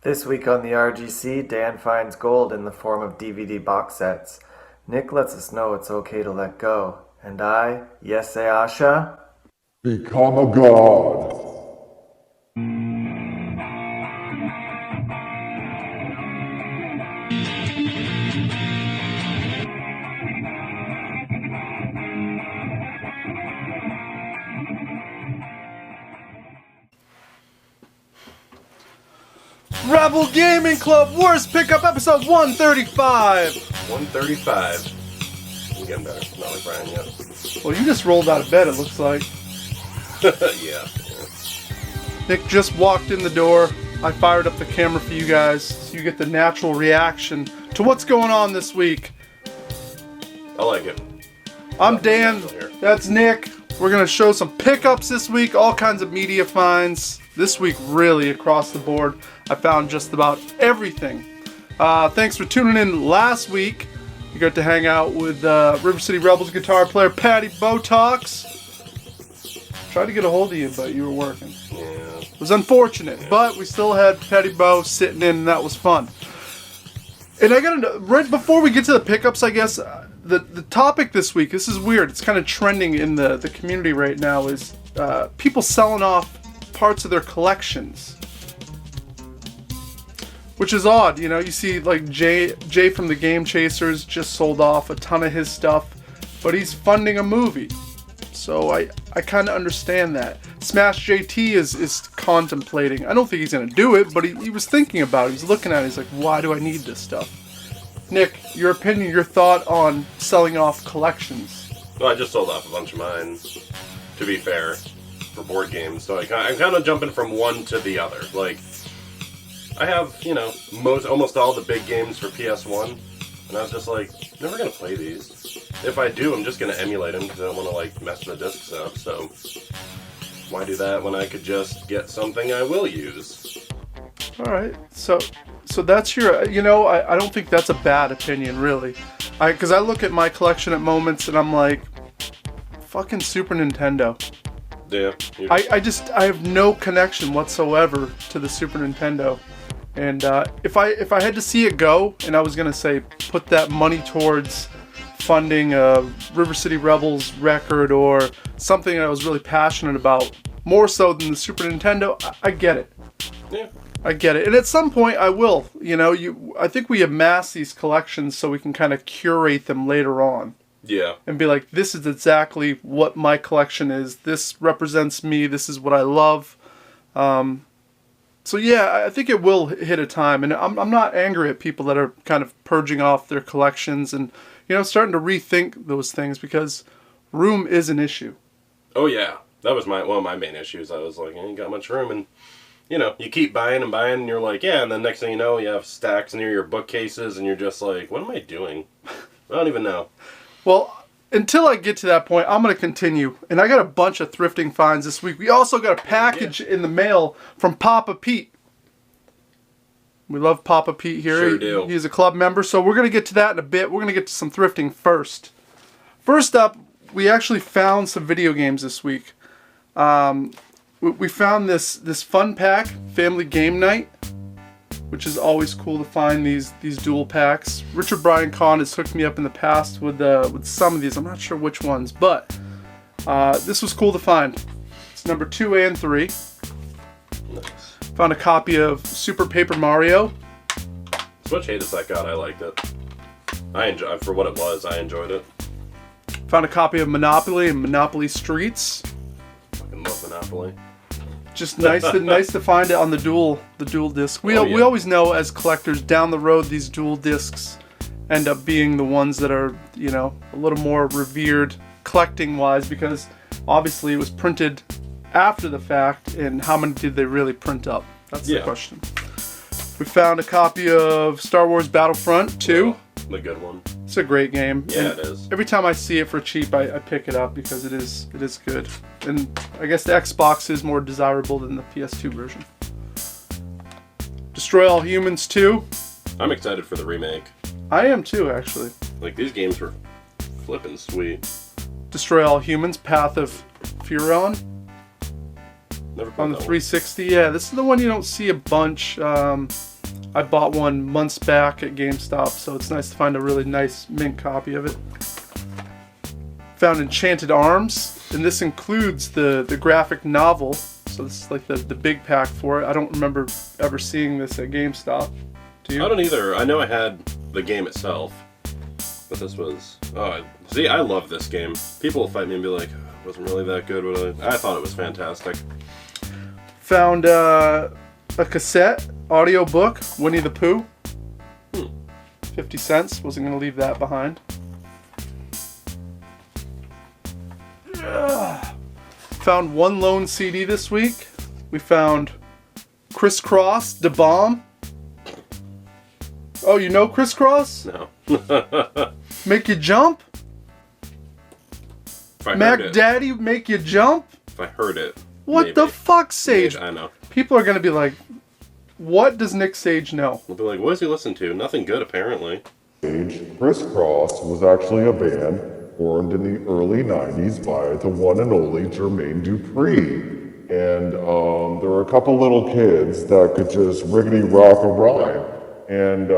This week on the RGC, Dan finds gold in the form of DVD box sets. Nick lets us know it's okay to let go. And I, yes, Asha, become a god. Rebel Gaming Club Worst Pickup Episode 135. 135. I'm getting better. Not like Brian yet. Well, you just rolled out of bed, it looks like. Yeah. Nick just walked in the door. I fired up the camera for you guys so you get the natural reaction to what's going on this week. I like it. I'm Dan. That's Nick. We're going to show some pickups this week, all kinds of media finds. This week, really, across the board, I found just about everything. Thanks for tuning in last week. You got to hang out with River City Rebels guitar player Patty Botox. Tried to get a hold of you, but you were working. Yeah. It was unfortunate, but we still had Patty Bo sitting in, and that was fun. And I gotta, right before we get to the pickups, I guess, the topic this week, this is weird, it's kind of trending in the community right now, is people selling off parts of their collections. Which is odd, you know, you see like Jay from the Game Chasers just sold off a ton of his stuff, but he's funding a movie. So I kind of understand that. Smash JT is contemplating. I don't think he's going to do it, but he was thinking about it. He's looking at it. He's like, why do I need this stuff? Nick, your opinion, your thought on selling off collections. Well, I just sold off a bunch of mine, to be fair, for board games. So I'm kind of jumping from one to the other. Like, I have, you know, almost all the big games for PS1. And I was just like, never going to play these. If I do, I'm just going to emulate them because I don't want to, like, mess the discs up. So why do that when I could just get something I will use? All right. So that's your, you know, I don't think that's a bad opinion, really. Because I look at my collection at moments and I'm like, fucking Super Nintendo. Yeah. I have no connection whatsoever to the Super Nintendo. And if I had to see it go, and I was gonna say put that money towards funding a River City Rebels record or something I was really passionate about, more so than the Super Nintendo, I get it. Yeah. I get it. And at some point I will. You know, I think we amass these collections so we can kind of curate them later on. Yeah. And be like, this is exactly what my collection is. This represents me. This is what I love. So yeah, I think it will hit a time. And I'm not angry at people that are kind of purging off their collections and, you know, starting to rethink those things because room is an issue. Oh, yeah. That was one of my main issues. I was like, I ain't got much room. And, you know, you keep buying and buying and you're like, yeah. And then next thing you know, you have stacks near your bookcases and you're just like, what am I doing? I don't even know. Well, until I get to that point, I'm going to continue. And I got a bunch of thrifting finds this week. We also got a package in the mail from Papa Pete. We love Papa Pete here. Sure do. He's a club member, so we're going to get to that in a bit. We're going to get to some thrifting first. First up, we actually found some video games this week. We found this fun pack, Family Game Night, which is always cool to find these dual packs. Richard Brian Kahn has hooked me up in the past with some of these. I'm not sure which ones, but this was cool to find. It's number 2 and 3. Nice. Found a copy of Super Paper Mario. As much hate as that got, I liked it. For what it was, I enjoyed it. Found a copy of Monopoly and Monopoly Streets. Fucking love Monopoly. Just nice to find it on the dual disc. We Yeah. always know as collectors down the road these dual discs end up being the ones that are, you know, a little more revered collecting wise because obviously it was printed after the fact, and how many did they really print up? That's the question. We found a copy of Star Wars Battlefront 2. The good one. It's a great game. Yeah, and it is. Every time I see it for cheap, I pick it up because it is good. And I guess the Xbox is more desirable than the PS2 version. Destroy All Humans 2. I'm excited for the remake. I am too, actually. Like, these games were flippin' sweet. Destroy All Humans, Path of Furon. Never played on the that 360. Yeah, this is the one you don't see a bunch. I bought one months back at GameStop, so it's nice to find a really nice mint copy of it. Found Enchanted Arms, and this includes the graphic novel. So this is like the big pack for it. I don't remember ever seeing this at GameStop. Do you? I don't either. I know I had the game itself, but this was. Oh, see, I love this game. People will fight me and be like, "It wasn't really that good," but I thought it was fantastic. Found a cassette audio book, Winnie the Pooh. 50 cents. Wasn't gonna leave that behind. Found one lone CD this week. We found Crisscross Da Bomb. Oh, you know Crisscross? No. Make you jump? If I Mac heard it, Daddy make you jump? if I heard it, What maybe. the fuck, Sage? I know. People are gonna be like, what does Nick Sage know? They'll be like, "What does he listen to? Nothing good, apparently." Crisscross was actually a band formed in the early 90s by the one and only Jermaine Dupri. And there were a couple little kids that could just riggedy rock a rhyme. And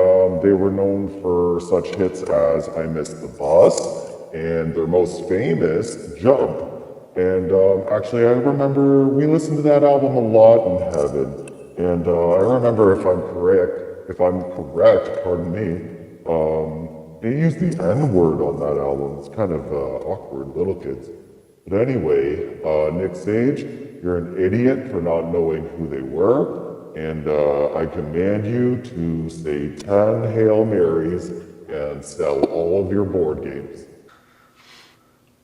they were known for such hits as I Missed the Bus and their most famous, Jump. And actually, I remember we listened to that album a lot in heaven. And I remember, if I'm correct, pardon me, they used the N-word on that album. It's kind of awkward, little kids. But anyway, Nick Sage, you're an idiot for not knowing who they were, and I command you to say 10 Hail Marys and sell all of your board games.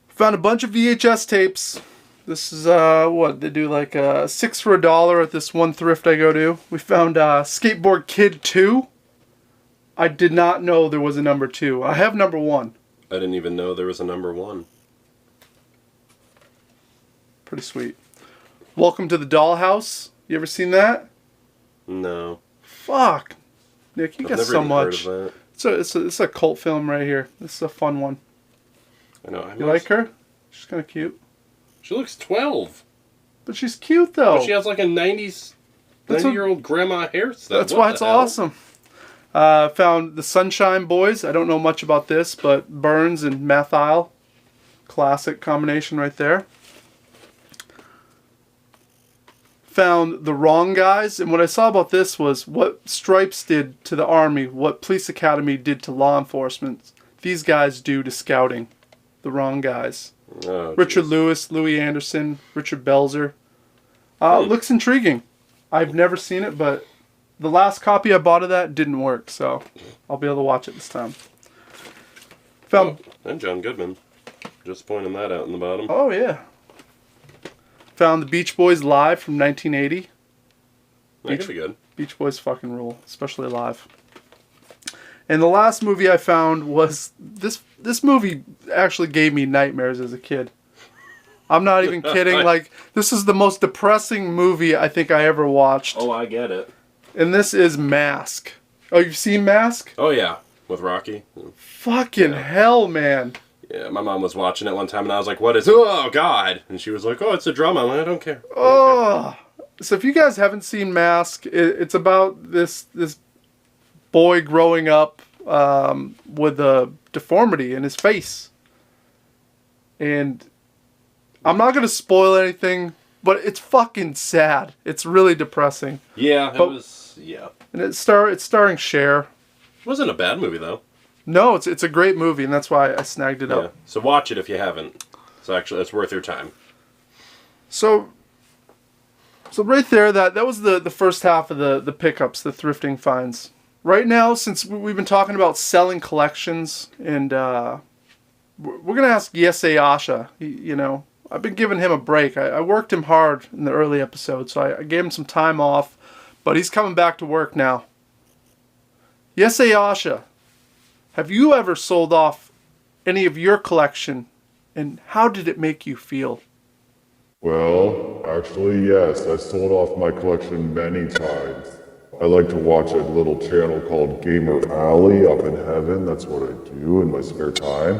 Found a bunch of VHS tapes. This is what they do, like 6 for $1 at this one thrift I go to. We found Skateboard Kid 2. I did not know there was a number 2. I have number 1. I didn't even know there was a number 1. Pretty sweet. Welcome to the Dollhouse. You ever seen that? No. Fuck, Nick, you I've got never so even much. heard of that. It's a cult film right here. This is a fun one. I know. You like her? She's kind of cute. She looks 12. But she's cute though. But she has like a 90-year-old grandma hairstyle. That's What why the it's hell? awesome. Found the Sunshine Boys. I don't know much about this, but Burns and Methyl. Classic combination right there. Found The Wrong Guys, and what I saw about this was what Stripes did to the Army, what Police Academy did to law enforcement. These guys do to scouting. The Wrong Guys. Oh, Richard geez. Lewis, Louis Anderson, Richard Belzer. Looks intriguing. I've never seen it, but the last copy I bought of that didn't work, so I'll be able to watch it this time. Found. And John Goodman. Just pointing that out in the bottom. Oh yeah. Found the Beach Boys live from 1980. That could be good. Beach Boys fucking rule, especially live. And the last movie I found was this. This movie actually gave me nightmares as a kid. I'm not even kidding. Like, this is the most depressing movie I think I ever watched. Oh, I get it. And this is Mask. Oh, you've seen Mask? Oh, yeah. With Rocky. Fucking hell, man. Yeah, my mom was watching it one time and I was like, "What is it? Oh, God." And she was like, "Oh, it's a drama." I'm like, "I don't care." Oh. So if you guys haven't seen Mask, it's about this boy growing up with a deformity in his face. And I'm not going to spoil anything, but it's fucking sad. It's really depressing. Yeah, But- it was. Yeah. And it's starring Cher. It wasn't a bad movie, though. No, it's a great movie, and that's why I snagged it Yeah. up. So watch it if you haven't. It's worth your time. So right there, that was the first half of the pickups, the thrifting finds. Right now, since we've been talking about selling collections, and we're gonna ask Yesei Asha. You know, I've been giving him a break. I worked him hard in the early episodes, so I gave him some time off, but he's coming back to work now. Yesei Asha, have you ever sold off any of your collection, and how did it make you feel? Well, actually, yes. I sold off my collection many times. I like to watch a little channel called Gamer Alley up in heaven. That's what I do in my spare time.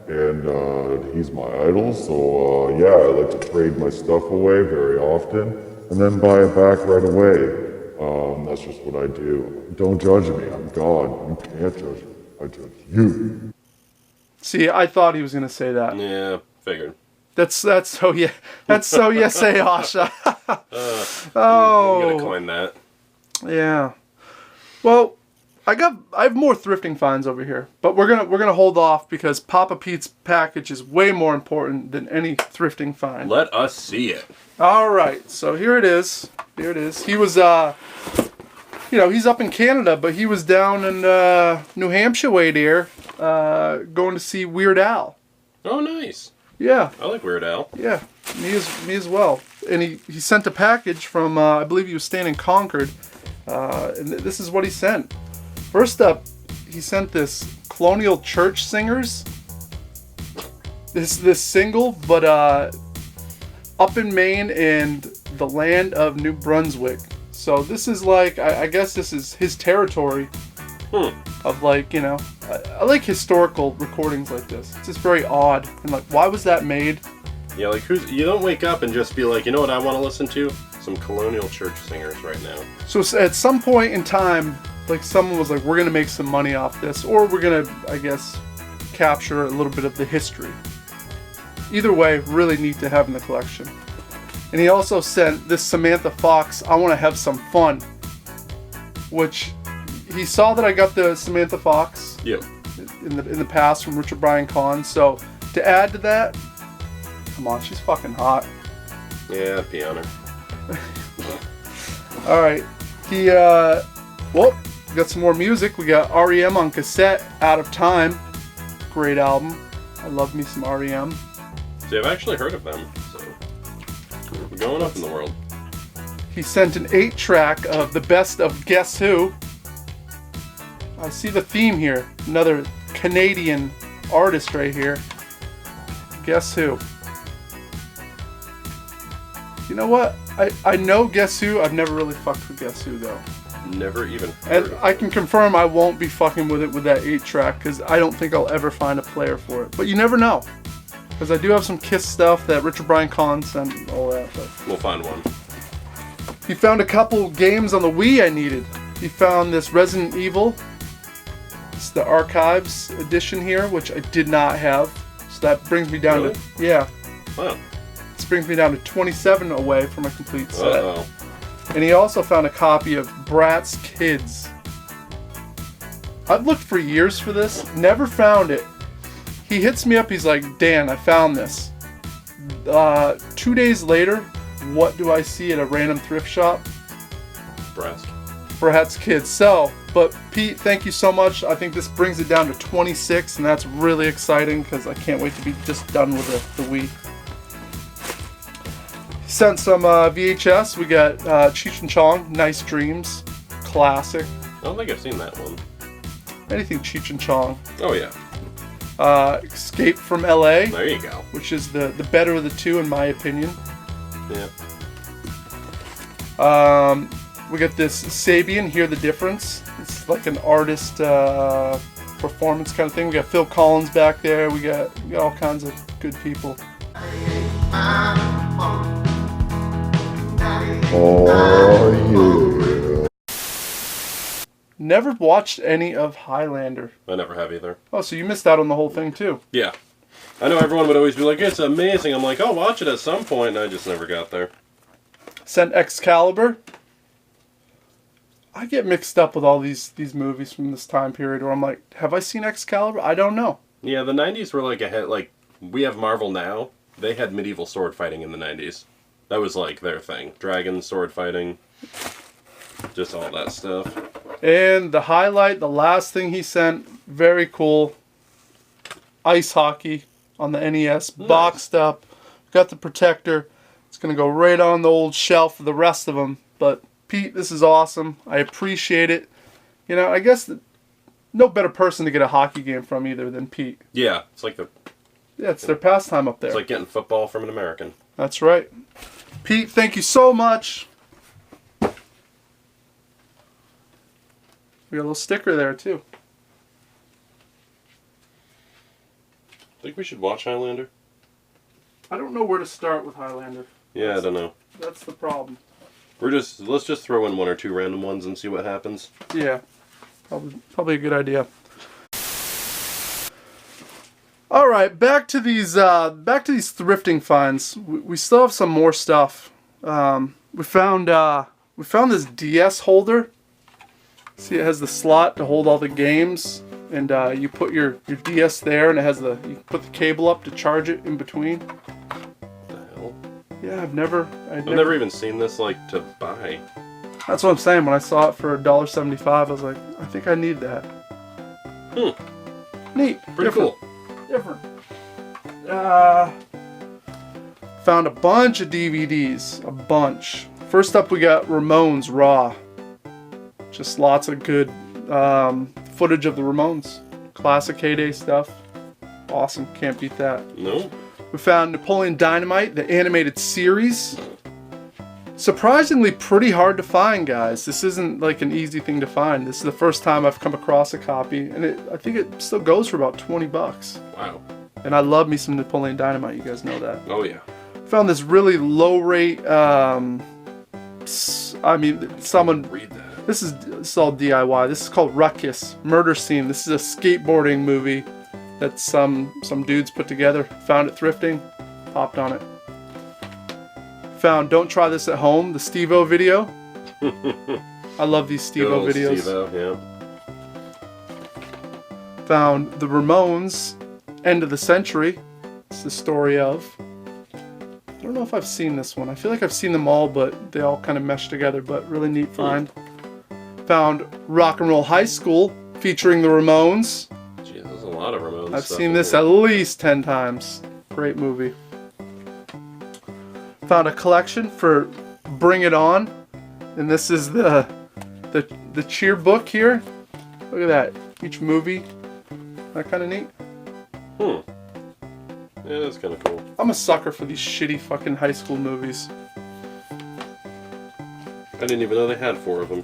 And he's my idol, so yeah, I like to trade my stuff away very often. and then buy it back right away. That's just what I do. Don't judge me. I'm God. You can't judge me. I judge you. See, I thought he was gonna say that. Yeah, figured. That's so yeah. That's so yes, Asha. You gotta coin that. Yeah. Well, I have more thrifting finds over here, but we're gonna hold off because Papa Pete's package is way more important than any thrifting find. Let us see it. All right, so here it is. Here it is. He was he's up in Canada, but he was down in New Hampshire way there, going to see Weird Al. Oh, nice. Yeah. I like Weird Al. Yeah, me as well. And he sent a package from, I believe he was staying in Concord, and this is what he sent. First up, he sent this Colonial Church Singers. This single, but up in Maine and the land of New Brunswick. So this is like, I guess this is his territory of like, I like historical recordings like this. It's just very odd. And like, why was that made? Yeah, like you don't wake up and just be like, you know what I want to listen to? Some Colonial Church Singers right now. So at some point in time, like someone was like, we're going to make some money off this, or we're going to, I guess, capture a little bit of the history. Either way, really neat to have in the collection. And he also sent this Samantha Fox, I Want to Have Some Fun, which he saw that I got the Samantha Fox Yep. in the past from Richard Bryan Kahn. So to add to that, come on, she's fucking hot. Yeah, I'd pee on her. All right, we got some more music. We got REM on cassette, Out of Time. Great album. I love me some REM. See, I've actually heard of them, so we're going up in the world. He sent an 8-track of the best of Guess Who. I see the theme here. Another Canadian artist right here. Guess Who. You know what? I know Guess Who. I've never really fucked with Guess Who though. Never even heard And of I them. can confirm I won't be fucking with it with that 8-track because I don't think I'll ever find a player for it. But you never know. Because I do have some Kiss stuff that Richard Bryan Kahn sent and all that. But We'll find one. he found a couple games on the Wii I needed. He found this Resident Evil. It's the Archives edition here, which I did not have. So that brings me down Really? to... Yeah. Wow. This brings me down to 27 away from a complete set. Uh-oh. And he also found a copy of Bratz Kids. I've looked for years for this, never found it. He hits me up, he's like, Dan, I found this. 2 days later, what do I see at a random thrift shop? Breast. Bratz Kids. So, but Pete, thank you so much. I think this brings it down to 26, and that's really exciting because I can't wait to be just done with the Wii. Sent some VHS. We got Cheech and Chong, Nice Dreams, classic. I don't think I've seen that one. Anything Cheech and Chong. Oh, yeah. Escape from LA, There you go. which is the better of the two in my opinion. Yeah. We got this Sabian, Hear the Difference. It's like an artist performance kind of thing. We got Phil Collins back there. We got all kinds of good people. Oh, yeah. Never watched any of Highlander. I never have either. Oh, so you missed out on the whole thing too. Yeah. I know everyone would always be like, it's amazing. I'm like, I'll watch it at some point, and I just never got there. Sent Excalibur. I get mixed up with all these movies from this time period where I'm like, have I seen Excalibur? I don't know. Yeah, the 90s were like ahead, like, we have Marvel now. They had medieval sword fighting in the 90s. That was like their thing. Dragon, sword fighting, just all that stuff. And the highlight, the last thing he sent, very cool. Ice hockey on the NES, boxed up. Got the protector. It's going to go right on the old shelf for the rest of them. But Pete, this is awesome. I appreciate it. You know, I guess no better person to get a hockey game from either than Pete. Yeah, it's like Yeah, it's their pastime up there. it's like getting football from an American. That's right. Pete, thank you so much. We got a little sticker there too. Think we should watch Highlander? I don't know where to start with Highlander. Yeah, I don't know. That's the problem. Let's just throw in 1 or 2 random ones and see what happens. Yeah, probably a good idea. All right, back to these thrifting finds. We still have some more stuff. We found this DS holder. See, it has the slot to hold all the games, and you put your DS there, and it has you put the cable up to charge it in between. What the hell? Yeah, I've never even seen this like to buy. That's what I'm saying. When I saw it for $1.75, I was like, I think I need that. Neat. Pretty cool. Different. Found a bunch of DVDs. A bunch. First up, we got Ramones Raw. Just lots of good footage of the Ramones. Classic heyday stuff. Awesome. Can't beat that. No. We found Napoleon Dynamite, the animated series. Surprisingly pretty hard to find, guys. This isn't like an easy thing to find. This is the first time I've come across a copy, and I think it still goes for about $20. Wow. And I love me some Napoleon Dynamite, you guys know that. Oh yeah. Found this really low rate, someone, Read that. this is all DIY. This is called Ruckus, Murder Scene. This is a skateboarding movie that some dudes put together. Found it thrifting, popped on it. Found Don't Try This at Home, the Steve-O video. I love these Steve-O videos. Steve-O, yeah. Found the Ramones, End of the Century. It's the story of. I don't know if I've seen this one. I feel like I've seen them all, but they all kind of mesh together, but really neat find. Found Rock and Roll High School, featuring the Ramones. Gee, there's a lot of Ramones I've stuff seen in this here. at least 10 times. Great movie. Found a collection for Bring It On, and this is the cheer book here. Look at that, each movie. That kind of neat. Yeah, that's kind of cool. I'm a sucker for these shitty fucking high school movies. I didn't even know they had 4 of them.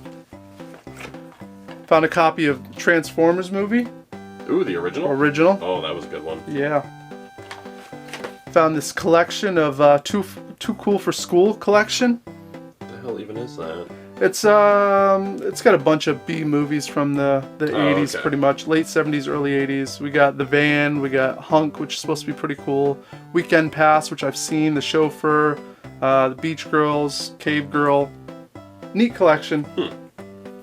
Found a copy of Transformers movie, Ooh, the original? original. Oh, that was a good one. Yeah. Found this collection of Too Cool for School collection. What the hell even is that? It's got a bunch of B movies from the 80s, okay. pretty much late 70s, early 80s. We got The Van, we got Hunk, which is supposed to be pretty cool. Weekend Pass, which I've seen, The Chauffeur, The Beach Girls, Cave Girl. Neat collection.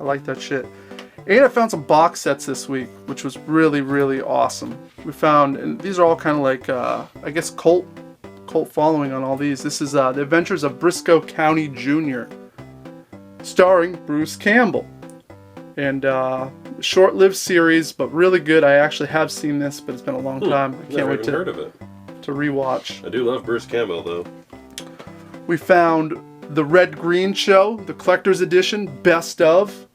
I like that shit. And I found some box sets this week, which was really, really awesome. We found, and these are all kind of like, I guess, cult following on all these. This is The Adventures of Briscoe County Jr., starring Bruce Campbell. And short-lived series, but really good. I actually have seen this, but it's been a long time. I can't Never wait even heard of it. to rewatch. I do love Bruce Campbell, though. We found The Red Green Show, the collector's edition, best of.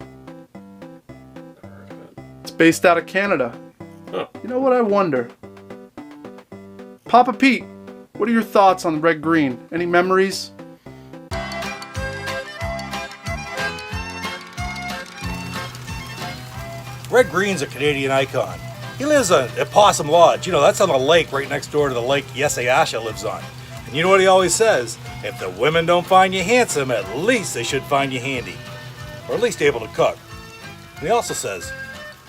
Never heard of it. It's based out of Canada. Huh. You know what I wonder? Papa Pete, what are your thoughts on Red Green? Any memories? Red Green's a Canadian icon. He lives at Possum Lodge. You know, that's on a lake right next door to the lake Yesayasha lives on. And you know what he always says? If the women don't find you handsome, at least they should find you handy. Or at least able to cook. And he also says,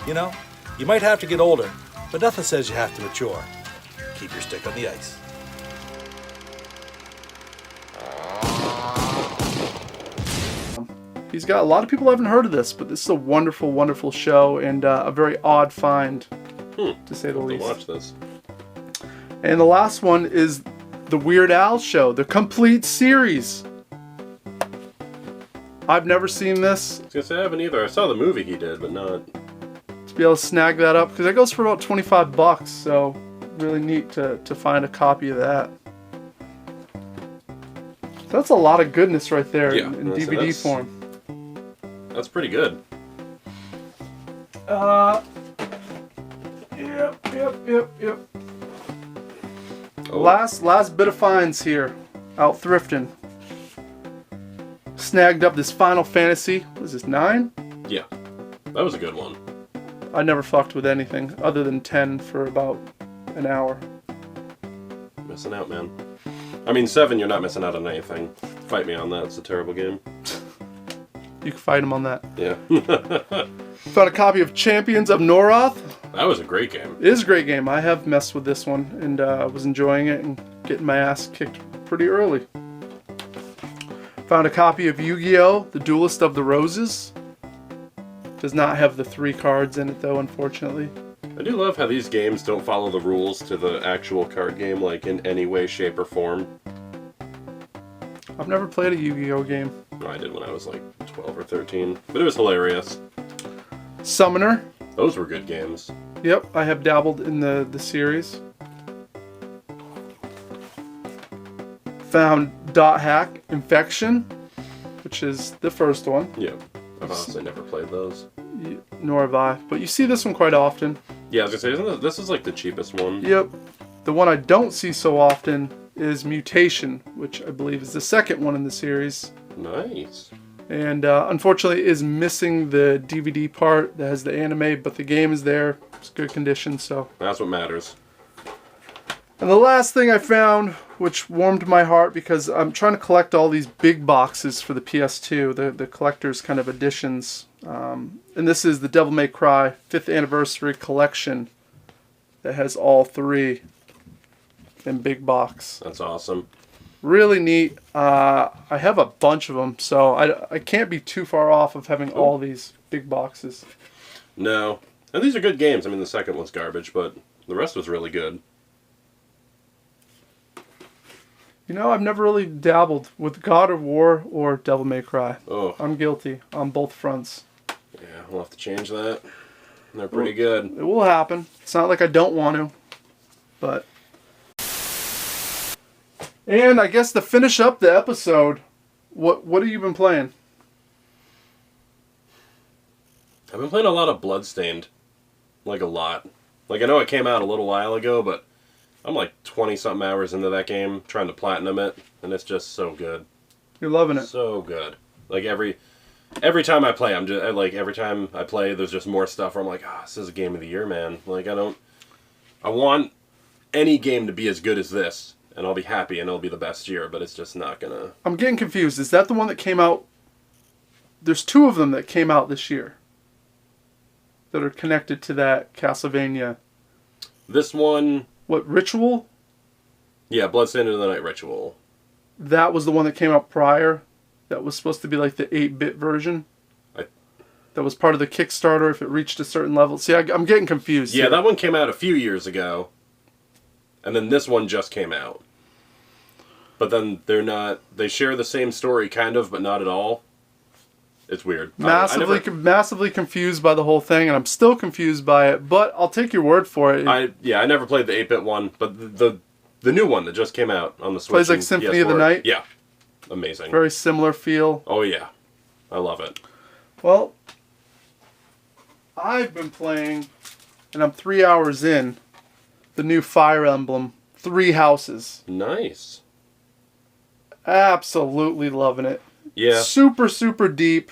you know, you might have to get older, but nothing says you have to mature. Keep your stick on the ice. He's got a lot of people haven't heard of this, but this is a wonderful, wonderful show and a very odd find, to say the To least. watch this. And the last one is the Weird Al Show, the complete series. I've never seen this. I was gonna say I haven't either. I saw the movie he did, but not. To be able to snag that up, because it goes for about $25, so really neat to find a copy of that. So that's a lot of goodness right there Yeah, in that's- DVD that's- form. That's pretty good. Yep. Oh, Last bit of finds here, out thrifting. Snagged up this Final Fantasy. What is this, 9? yeah. That was a good one. I never fucked with anything other than 10 for about an hour. Missing out, man. I mean, 7, you're not missing out on anything. Fight me on that. It's a terrible game. You can fight him on that. Yeah. Found a copy of Champions of Noroth. That was a great game. It is a great game. I have messed with this one and was enjoying it and getting my ass kicked pretty early. Found a copy of Yu-Gi-Oh! The Duelist of the Roses. Does not have the 3 cards in it though, unfortunately. I do love how these games don't follow the rules to the actual card game, like in any way, shape, or form. I've never played a Yu-Gi-Oh! Game. No, I did when I was like 12 or 13, but it was hilarious. Summoner. Those were good games. Yep, I have dabbled in the series. Found Dot Hack Infection, which is the first one. Yeah, I've honestly never played those. Nor have I, but you see this one quite often. Yeah, I was gonna say, this is like the cheapest one. Yep. The one I don't see so often is Mutation, which I believe is the second one in the series. Nice. And unfortunately is missing the DVD part that has the anime, but the game is there. It's good condition, so. That's what matters. And the last thing I found, which warmed my heart because I'm trying to collect all these big boxes for the PS2, the collector's kind of editions. And this is the Devil May Cry 5th Anniversary Collection that has all 3 in big box. That's awesome. Really neat. I have a bunch of them, so I can't be too far off of having all these big boxes. No. And these are good games. I mean, the second was garbage, but the rest was really good. You know, I've never really dabbled with God of War or Devil May Cry. Oh. I'm guilty on both fronts. Yeah, we'll have to change that. They're pretty good. It will happen. It's not like I don't want to, but... And I guess to finish up the episode, what have you been playing? I've been playing a lot of Bloodstained. Like, a lot. Like, I know it came out a little while ago, but I'm like 20-something hours into that game, trying to platinum it, and it's just so good. You're loving it. So good. Like, every time I play, every time I play, there's just more stuff where I'm like, this is a game of the year, man. Like, I want any game to be as good as this, and I'll be happy, and it'll be the best year, but it's just not gonna... I'm getting confused. Is that the one that came out? There's 2 of them that came out this year that are connected to that Castlevania. This one... What, Ritual? Yeah, Bloodstained into the Night Ritual. That was the one that came out prior? That was supposed to be like the 8-bit version? That was part of the Kickstarter if it reached a certain level. See, I'm getting confused. Yeah, here. that one came out a few years ago. And then this one just came out. But then they share the same story, kind of, but not at all. It's weird. Massively confused by the whole thing, and I'm still confused by it, but I'll take your word for it. I never played the 8-bit one, but the new one that just came out on the Switch. Plays like Symphony of the Night? Yeah. Amazing. Very similar feel. Oh, yeah. I love it. Well, I've been playing, and I'm 3 hours in, the new Fire Emblem, 3 Houses. Nice. Absolutely loving it. Yeah. Super, super deep.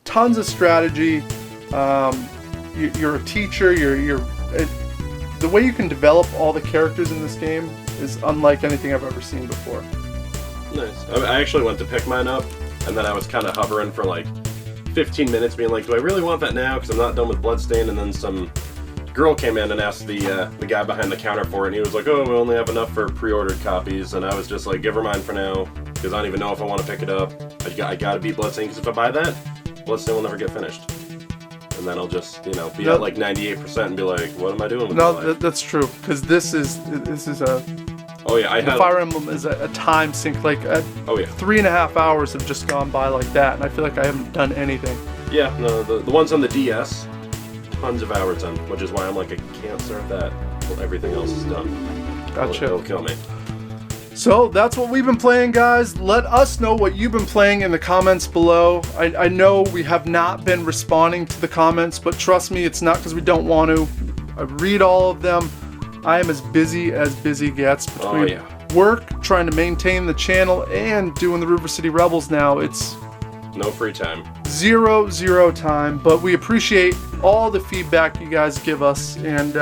Tons of strategy. You're a teacher. The way you can develop all the characters in this game is unlike anything I've ever seen before. Nice. I actually went to pick mine up, and then I was kind of hovering for like 15 minutes, being like, do I really want that now? Because I'm not done with Bloodstained. And then some girl came in and asked the guy behind the counter for it, and he was like, oh, we only have enough for pre-ordered copies. And I was just like, give her mine for now, because I don't even know if I want to pick it up. I gotta beat Bloodstained, because if I buy that, Bloodstained will never get finished. And then I'll just, be at like 98% and be like, what am I doing with my life? That's true, because this is a... Oh yeah, Fire Emblem is a time sink, like 3.5 hours have just gone by like that, and I feel like I haven't done anything. Yeah, no, the ones on the DS, tons of hours on, which is why I'm like, I can't start that until everything else is done. Gotcha. It'll kill me. So that's what we've been playing, guys. Let us know what you've been playing in the comments below. I know we have not been responding to the comments, but trust me, it's not because we don't want to. I read all of them. I am as busy gets between work, trying to maintain the channel, and doing the River City Rebels now. It's no free time. Zero time, but we appreciate all the feedback you guys give us. And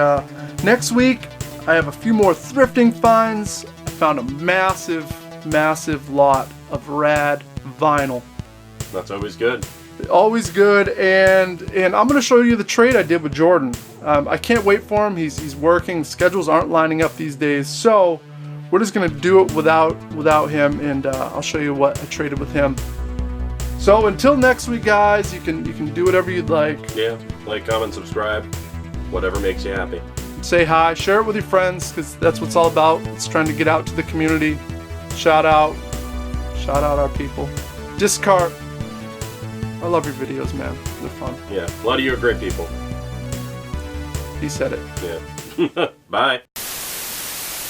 next week, I have a few more thrifting finds. I found a massive lot of rad vinyl. That's always good. Always good, and I'm going to show you the trade I did with Jordan. I can't wait for him. He's working. Schedules aren't lining up these days, so we're just going to do it without him, and I'll show you what I traded with him. So until next week, guys, you can do whatever you'd like. Yeah, like, comment, subscribe, whatever makes you happy. Say hi, share it with your friends, because that's what it's all about. It's trying to get out to the community. Shout out our people. Discard. I love your videos, man. They're fun. Yeah, a lot of you are great people. He said it. Yeah. Bye.